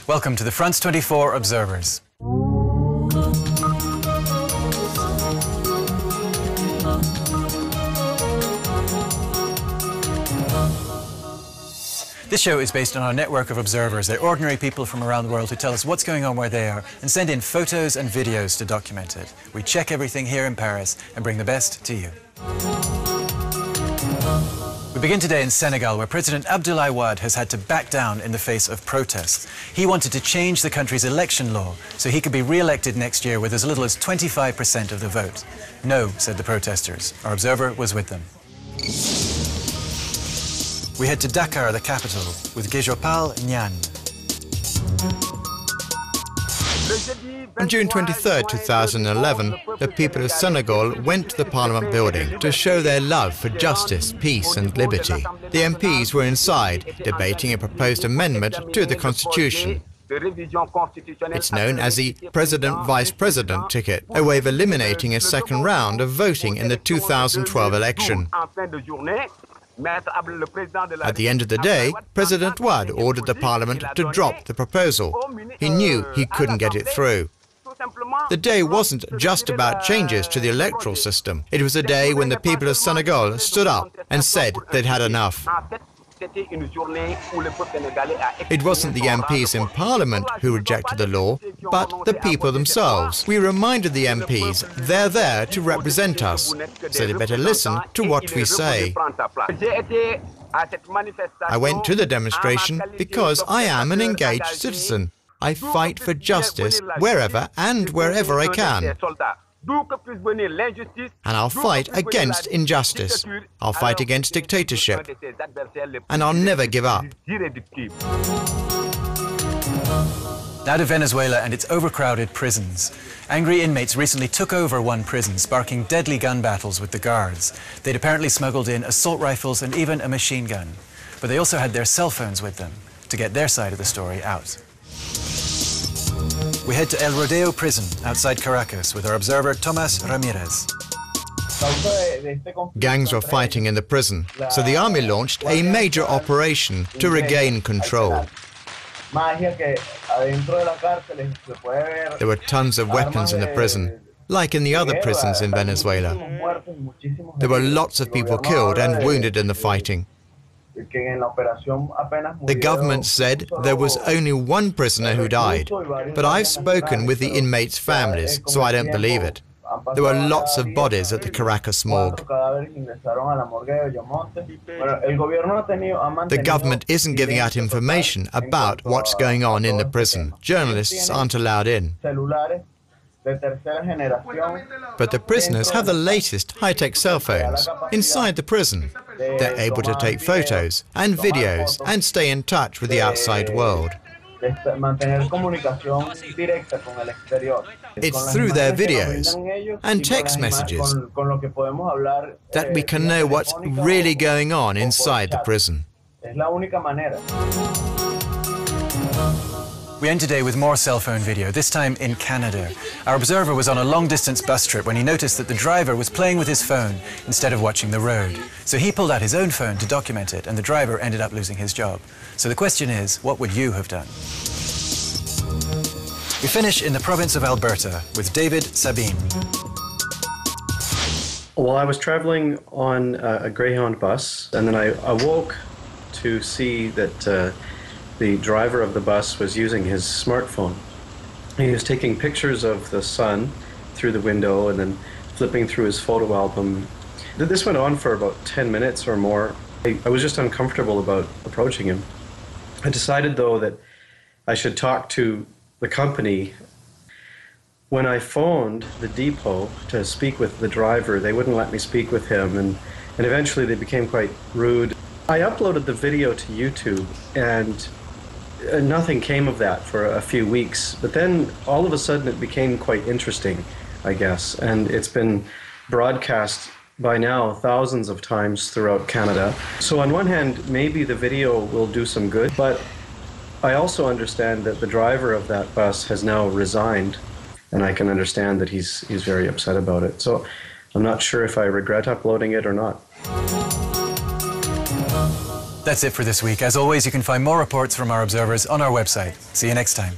Welcome to the France 24 Observers. This show is based on our network of observers. They're ordinary people from around the world who tell us what's going on where they are and send in photos and videos to document it. We check everything here in Paris and bring the best to you. We begin today in Senegal, where President Abdoulaye Wade has had to back down in the face of protests. He wanted to change the country's election law so he could be re-elected next year with as little as 25% of the vote. No, said the protesters. Our observer was with them. We head to Dakar, the capital, with Gejopal Nyan. On June 23, 2011, the people of Senegal went to the Parliament building to show their love for justice, peace and liberty. The MPs were inside, debating a proposed amendment to the Constitution. It's known as the President-Vice President ticket, a way of eliminating a second round of voting in the 2012 election. At the end of the day, President Wade ordered the Parliament to drop the proposal. He knew he couldn't get it through. The day wasn't just about changes to the electoral system. It was a day when the people of Senegal stood up and said they'd had enough. It wasn't the MPs in Parliament who rejected the law, but the people themselves. We reminded the MPs they're there to represent us, so they better listen to what we say. I went to the demonstration because I am an engaged citizen. I fight for justice wherever and wherever I can. And I'll fight against injustice. I'll fight against dictatorship. And I'll never give up. Now to Venezuela and its overcrowded prisons. Angry inmates recently took over one prison, sparking deadly gun battles with the guards. They'd apparently smuggled in assault rifles and even a machine gun. But they also had their cell phones with them to get their side of the story out. We head to El Rodeo prison outside Caracas with our observer Tomas Ramirez. Gangs were fighting in the prison, so the army launched a major operation to regain control. There were tons of weapons in the prison, like in the other prisons in Venezuela. There were lots of people killed and wounded in the fighting. The government said there was only one prisoner who died, but I've spoken with the inmates' families, so I don't believe it. There were lots of bodies at the Caracas morgue. The government isn't giving out information about what's going on in the prison. Journalists aren't allowed in. But the prisoners have the latest high-tech cell phones inside the prison. They're able to take photos and videos and stay in touch with the outside world. It's through their videos and text messages that we can know what's really going on inside the prison. We end today with more cell phone video, this time in Canada. Our observer was on a long-distance bus trip when he noticed that the driver was playing with his phone instead of watching the road. So he pulled out his own phone to document it, and the driver ended up losing his job. So the question is, what would you have done? We finish in the province of Alberta with David Sabine. Well, I was traveling on a Greyhound bus, and then I awoke to see that the driver of the bus was using his smartphone. He was taking pictures of the sun through the window and then flipping through his photo album. This went on for about 10 minutes or more. I was just uncomfortable about approaching him. I decided, though, that I should talk to the company. When I phoned the depot to speak with the driver, they wouldn't let me speak with him, and eventually they became quite rude. I uploaded the video to YouTube, and nothing came of that for a few weeks, but then all of a sudden it became quite interesting, I guess, and it's been broadcast by now thousands of times throughout Canada. So on one hand, maybe the video will do some good, but I also understand that the driver of that bus has now resigned, and I can understand that he's very upset about it. So I'm not sure if I regret uploading it or not. That's it for this week. As always, you can find more reports from our observers on our website. See you next time.